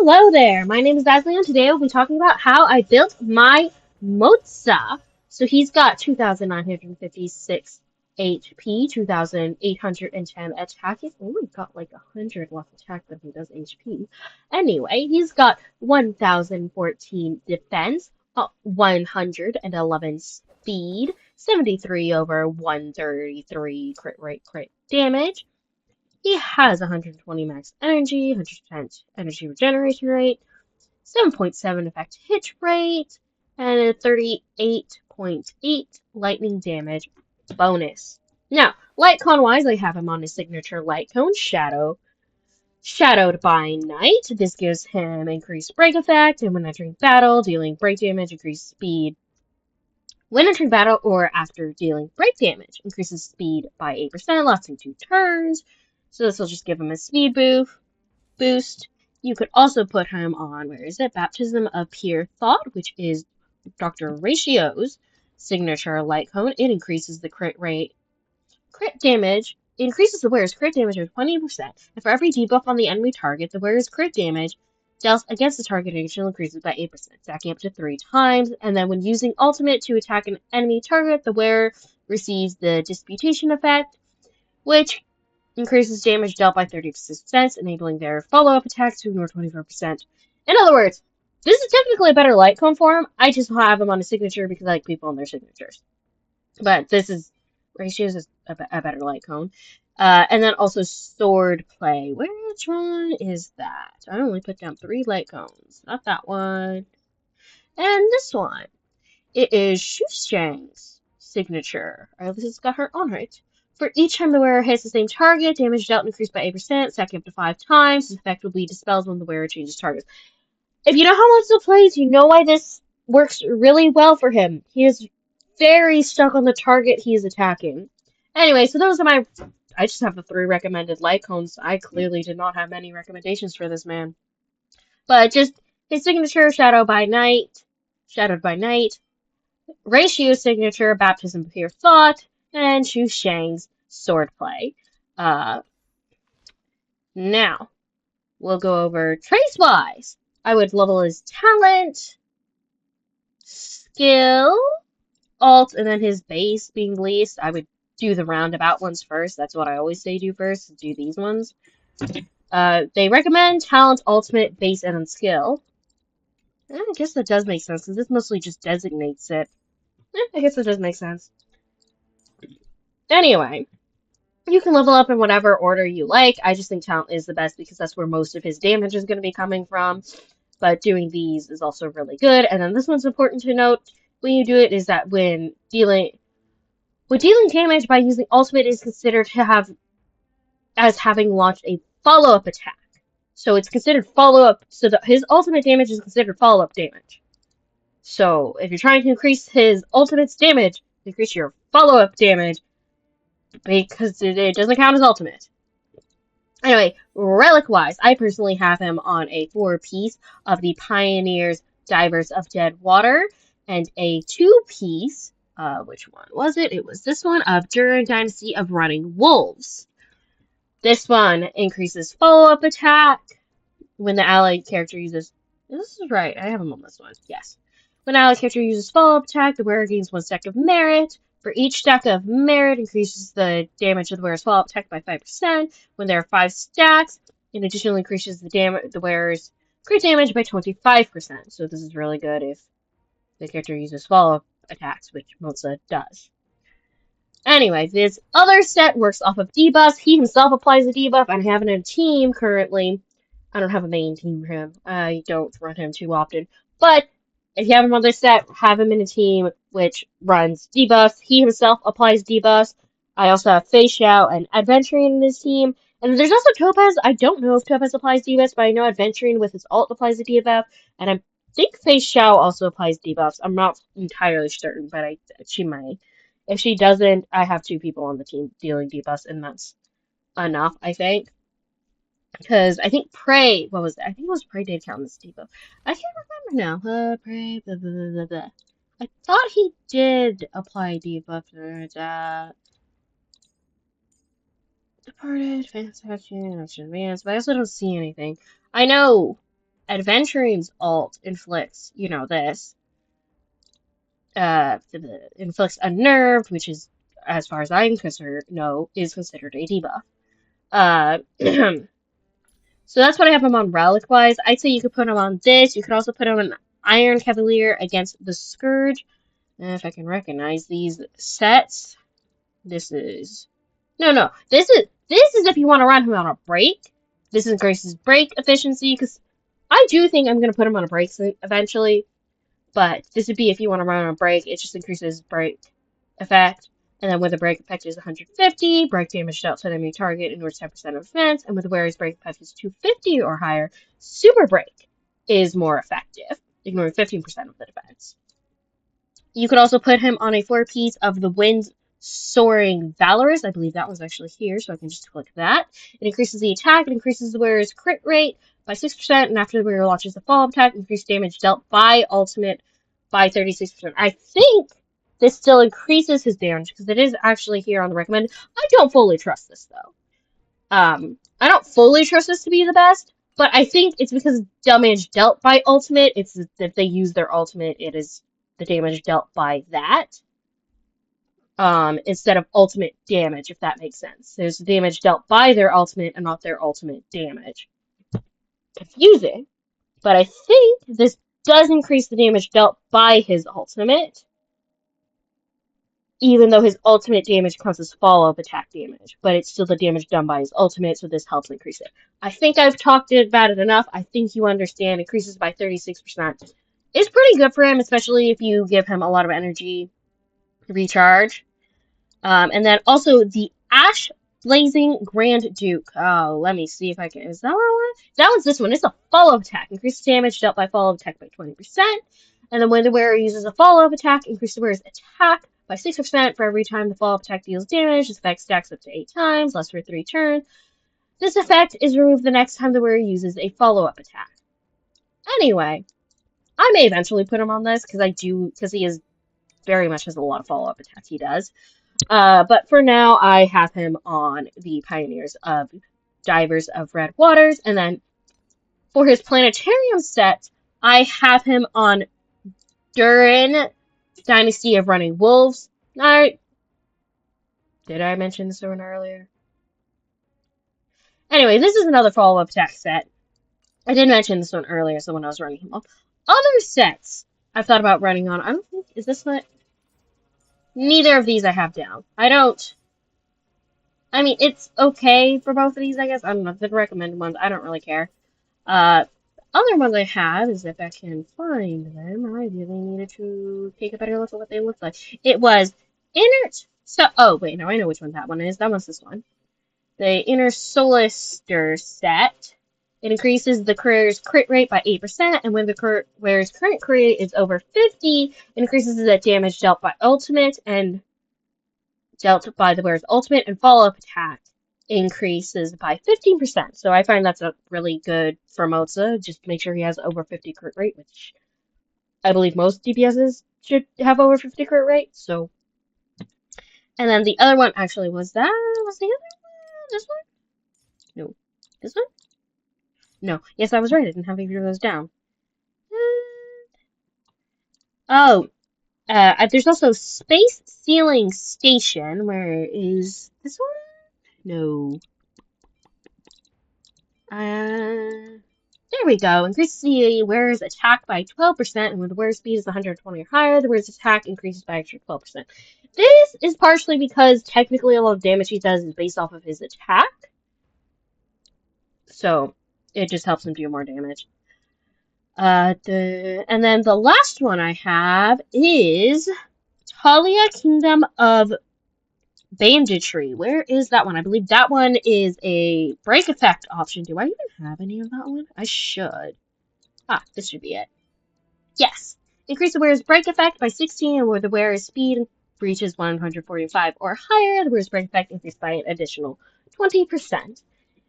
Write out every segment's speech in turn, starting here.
Hello there, my name is Ashley and today we'll be talking about how I built my Moze. So he's got 2,956 HP, 2,810 attack. He's only got like 100 less attack than he does HP. Anyway, he's got 1,014 defense, 111 speed, 73 over 133 crit rate, crit damage. He has 120 max energy, 100% energy regeneration rate, 7.7 effect hit rate, and a 38.8 lightning damage bonus. Now, light con wise, I have him on his signature light cone, Shadowed by Night. This gives him increased break effect, and when entering battle, dealing break damage, increased speed. When entering battle or after dealing break damage, increases speed by 8%, lasting 2 turns. So this will just give him a speed boost. You could also put him on, where is it? Baptism of Pure Thought, which is Dr. Ratio's signature light cone. It increases the crit damage. It increases the wearer's crit damage by 20%. And for every debuff on the enemy target, the wearer's crit damage dealt against the target initial increases by 8%, stacking up to 3 times. And then when using ultimate to attack an enemy target, the wearer receives the Disputation effect, which increases damage dealt by 30%, enabling their follow-up attacks to ignore 24%. In other words, this is technically a better light cone for him. I just have him on a signature because I like people on their signatures. But this is Ratios is a better light cone. And then also sword play. Which one is that? I only put down 3 light cones. Not that one. And this one. It is Shang's signature. Or at least it's got her on right. For each time the wearer hits the same target, damage dealt increased by 8%, stacking up to 5 times. This effect will be dispelled when the wearer changes targets. If you know how Modle plays, you know why this works really well for him. He is very stuck on the target he is attacking. Anyway, so those are my... I just have the 3 recommended light cones. I clearly did not have many recommendations for this man. But just his signature, Shadowed by Night, Ratio signature, Baptism of Pure Thought, and Xu Shang's swordplay. Now, we'll go over trace-wise. I would level his talent, skill, alt, and then his base being least. I would do the roundabout ones first. That's what I always say do first, do these ones. They recommend talent, ultimate, base, and then skill. And I guess that does make sense, because this mostly just designates it. I guess that does make sense. Anyway, you can level up in whatever order you like. I just think talent is the best because that's where most of his damage is going to be coming from. But doing these is also really good. And then this one's important to note when you do it is that when dealing damage by using ultimate is considered to have as having launched a follow-up attack. So it's considered follow-up. So his ultimate damage is considered follow-up damage. So if you're trying to increase his ultimate's damage, increase your follow-up damage because it doesn't count as ultimate. Anyway, relic-wise, I personally have him on a 4-piece of the Pioneers Divers of Dead Water and a 2-piece, which one was it? It was this one, of Durin Dynasty of Running Wolves. This one increases follow-up attack when the allied character uses... This is right, I have him on this one, yes. When an allied character uses follow-up attack, the wearer gains 1 stack of merit. For each stack of merit, increases the damage of the wearer's follow-up attack by 5%. When there are 5 stacks, it additionally increases the wearer's crit damage by 25%. So this is really good if the character uses follow-up attacks, which Moze does. Anyway, this other set works off of debuffs. He himself applies a debuff. I have him in a team currently. I don't have a main team for him. I don't run him too often. But if you have him on this set, have him in a team which runs debuffs. He himself applies debuffs. I also have Fei Xiao and Adventuring in his team. And there's also Topaz. I don't know if Topaz applies debuffs, but I know Adventuring with his alt applies a debuff. And I think Fei Xiao also applies debuffs. I'm not entirely certain, but she might. If she doesn't, I have 2 people on the team dealing debuffs, and that's enough, I think. Because I think Prey, what was it? I think it was Prey did count as debuff. I can't remember now. Prey, blah, blah, blah, blah, blah. I thought he did apply debuff to that. Departed, advanced action, action advanced, but I also don't see anything. I know Adventuring's alt inflicts, you know, this. Inflicts unnerved, which is, as far as I'm concerned, is considered a debuff. So that's what I have him on relic-wise. I'd say you could put him on this. You could also put him on Iron Cavalier against the Scourge. If I can recognize these sets. This is... No. This is if you want to run him on a break. This increases break efficiency, because I do think I'm going to put him on a break eventually. But this would be if you want to run on a break. It just increases break effect. And then with the break effect is 150, break damage dealt to an enemy target ignores 10% of defense. And with Ware's break effect is 250 or higher, super break is more effective, ignoring 15% of the defense. You could also put him on a 4-piece of the Wind Soaring Valorous. I believe that one's actually here, so I can just click that. It increases the attack. It increases the wearer's crit rate by 6%, and after the wearer launches a follow-up attack, increased damage dealt by ultimate by 36%. I think this still increases his damage, because it is actually here on the recommend. I don't fully trust this, though. I don't fully trust this to be the best, but I think it's because damage dealt by ultimate. It's if they use their ultimate, it is the damage dealt by that. Instead of ultimate damage, if that makes sense. There's damage dealt by their ultimate and not their ultimate damage. Confusing, but I think this does increase the damage dealt by his ultimate, even though his ultimate damage counts as follow-up attack damage, but it's still the damage done by his ultimate, so this helps increase it. I think I've talked about it enough. I think you understand. Increases by 36%. It's pretty good for him, especially if you give him a lot of energy recharge. And then also the Ash Blazing Grand Duke. Oh, let me see if I can. Is that one? That one's this one. It's a follow-up attack. Increases damage dealt by follow-up attack by 20%. And then when the wearer uses a follow-up attack, increase the wearer's attack by 6% for every time the follow-up attack deals damage. This effect stacks up to 8 times, lasts for 3 turns. This effect is removed the next time the wearer uses a follow-up attack. Anyway, I may eventually put him on this, because he is very much has a lot of follow-up attacks he does. But for now, I have him on the Pioneers of Divers of Red Waters. And then for his Planetarium set, I have him on Durin, Dynasty of Running Wolves. Did I mention this one earlier? Anyway, this is another follow-up attack set. I did mention this one earlier, so when I was running him off. Other sets I've thought about running on. I don't think, is this what? Neither of these I have down. I mean, it's okay for both of these, I guess. I don't know. The recommended ones, I don't really care. Other ones I have is if I can find them. I really needed to take a better look at what they look like. It was Inert. So, oh, wait, no, I know which one that one is. That one's this one. The Inner Solister set. It increases the wearer's crit rate by 8%, and when the wearer's current crit rate is over 50, it increases the damage dealt by ultimate and dealt by the wearer's ultimate, and follow-up attack increases by 15%. So I find that's a really good for Moze. Just make sure he has over 50 crit rate, which I believe most DPSs should have over 50 crit rate. So, and then the other one actually was the other one? This one? No. This one? No. Yes, I was right. I didn't have either of those down. There's also Space Sealing Station. Where is this one? No. There we go. Increases the wearer's attack by 12%, and when the wearer's speed is 120 or higher, the wearer's attack increases by extra 12%. This is partially because technically a lot of damage he does is based off of his attack. So it just helps him do more damage. And then the last one I have is Talia Kingdom of Banditry. Where is that one? I believe that one is a break effect option. Do I even have any of that one? I should. This should be it. Yes. Increase the wearer's break effect by 16, and where the wearer's speed reaches 145 or higher, the wearer's break effect increased by an additional 20%.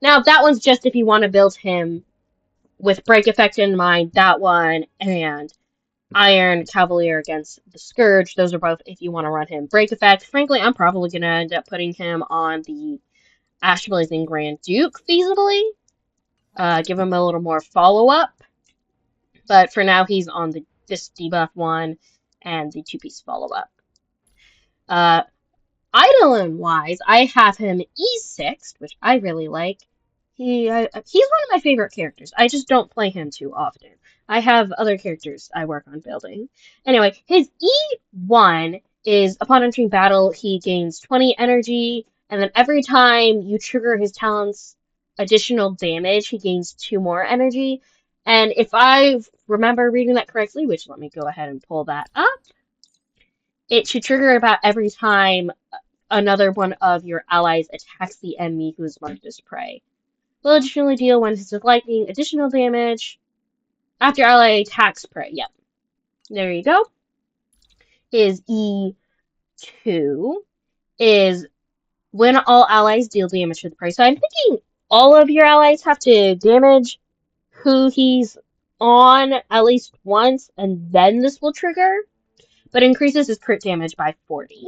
Now, that one's just if you want to build him with break effect in mind, that one, and Iron Cavalier against the Scourge. Those are both if you want to run him break effect. Frankly, I'm probably going to end up putting him on the Ash Blazing Grand Duke, feasibly. Give him a little more follow-up. But for now, he's on this debuff one and the two-piece follow-up. Idolin-wise, I have him E6, which I really like. He's one of my favorite characters. I just don't play him too often. I have other characters I work on building. Anyway, his E1 is upon entering battle, he gains 20 energy, and then every time you trigger his talent's additional damage, he gains 2 more energy. And if I remember reading that correctly, which let me go ahead and pull that up, it should trigger about every time another one of your allies attacks the enemy who is marked as prey. Will additionally deal when hits with lightning additional damage after ally attacks prey. Yep. There you go. His E2 is when all allies deal damage to the prey. So I'm thinking all of your allies have to damage who he's on at least once, and then this will trigger. But increases his crit damage by 40.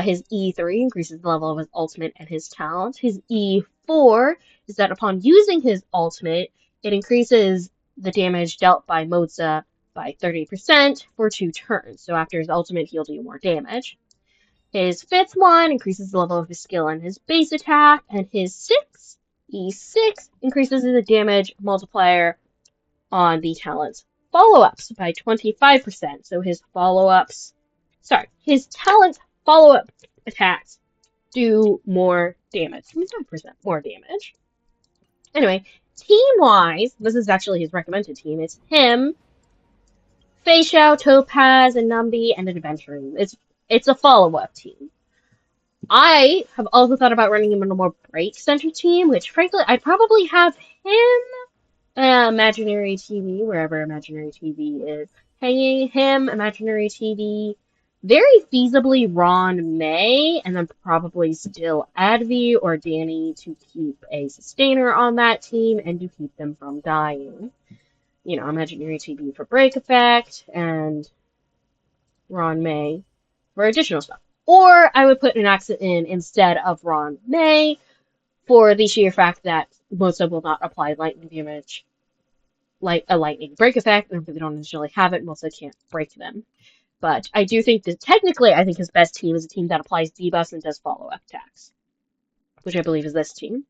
His E3 increases the level of his ultimate and his talent. His E4 is that upon using his ultimate, it increases the damage dealt by Moze by 30% for 2 turns. So after his ultimate, he'll do more damage. His 5th one increases the level of his skill and his base attack. And his 6th, E6, increases the damage multiplier on the talent's follow-ups by 25%. So his his talent follow-up attacks do more damage. 25% more damage. Anyway, team-wise, this is actually his recommended team. It's him, Fei Xiao, Topaz, and Numby, and an adventuring. It's a follow-up team. I have also thought about running him in a more break-centered team, which frankly, I'd probably have him Imaginary TV, wherever Imaginary TV is, hanging him, Imaginary TV, very feasibly Ron May, and then probably still Advi or Danny to keep a sustainer on that team and to keep them from dying. You know, Imaginary TV for break effect, and Ron May for additional stuff. Or I would put an accent in instead of Ron May for the sheer fact that Moze will not apply lightning damage, like a lightning break effect, and if they don't initially have it, Moze can't break them. But I do think that technically, I think his best team is a team that applies debuffs and does follow-up attacks, which I believe is this team.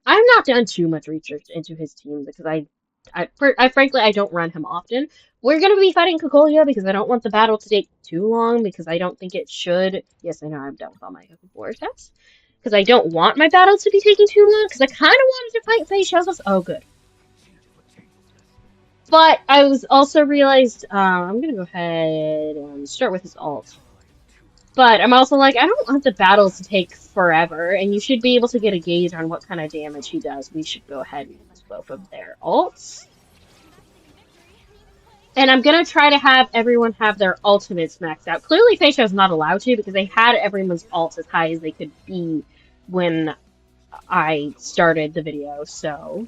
I've not done too much research into his team because I frankly, I don't run him often. We're going to be fighting Cocolia because I don't want the battle to take too long because I don't think it should. Yes, I know I'm done with all my vortex. Because I don't want my battle to be taking too long because I kind of wanted to fight Fei Xiao's. Oh, good. But I was also realized, I'm going to go ahead and start with his ult. But I'm also like, I don't want the battles to take forever, and you should be able to get a gauge on what kind of damage he does. We should go ahead and use both of their ults. And I'm going to try to have everyone have their ultimates maxed out. Clearly, Fei Xiao's not allowed to, because they had everyone's ults as high as they could be when I started the video, so...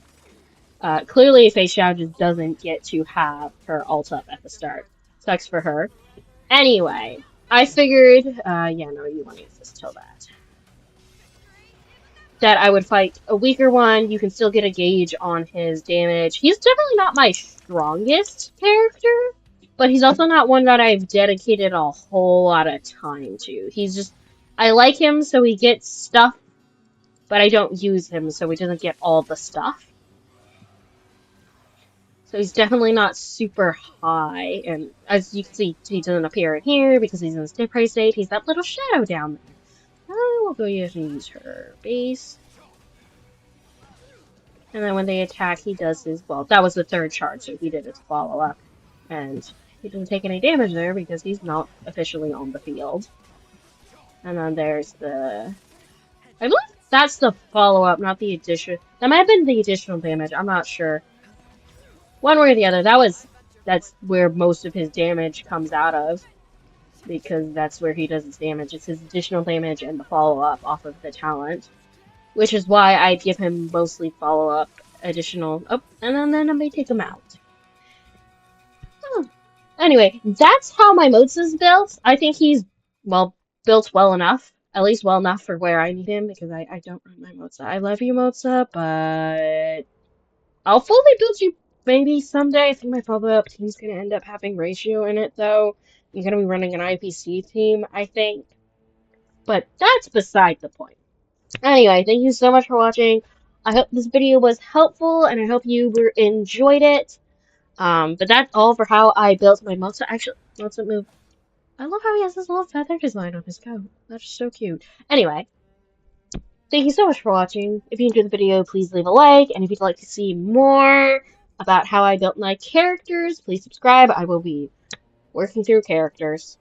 clearly, Fei Xiao just doesn't get to have her ult up at the start. Sucks for her. Anyway, I figured, yeah, no, you want to use this till that I would fight a weaker one. You can still get a gauge on his damage. He's definitely not my strongest character, but he's also not one that I've dedicated a whole lot of time to. He's just, I like him so he gets stuff, but I don't use him so he doesn't get all the stuff. So he's definitely not super high, and as you can see, he doesn't appear in here because he's in the prey state. He's that little shadow down there. We'll go ahead and use her base. And then when they attack, he does his, well, that was the 3rd charge, so he did his follow-up. And he didn't take any damage there because he's not officially on the field. And then there's the... I believe that's the follow-up, not the addition. That might have been the additional damage, I'm not sure. One way or the other, that's where most of his damage comes out of. Because that's where he does his damage. It's his additional damage and the follow-up off of the talent. Which is why I give him mostly follow-up, additional... Oh, and then I may take him out. Oh. Anyway, that's how my Moze is built. I think he's, well, built well enough. At least well enough for where I need him, because I don't run my Moze. I love you, Moze, but... I'll fully build you maybe someday. I think my follow-up team's gonna end up having ratio in it, though. I'm gonna be running an IPC team, I think. But that's beside the point. Anyway, thank you so much for watching. I hope this video was helpful, and I hope you enjoyed it. But that's all for how I built my Moze. Actually, Moze move. I love how he has this little feather design on his coat. That's so cute. Anyway, thank you so much for watching. If you enjoyed the video, please leave a like, and if you'd like to see more about how I built my characters, please subscribe. I will be working through characters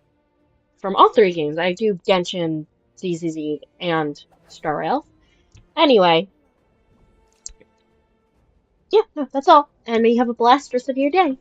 from all three games. I do Genshin, ZZZ, and Starrail. Anyway, yeah, no, that's all. And may you have a blessed rest of your day.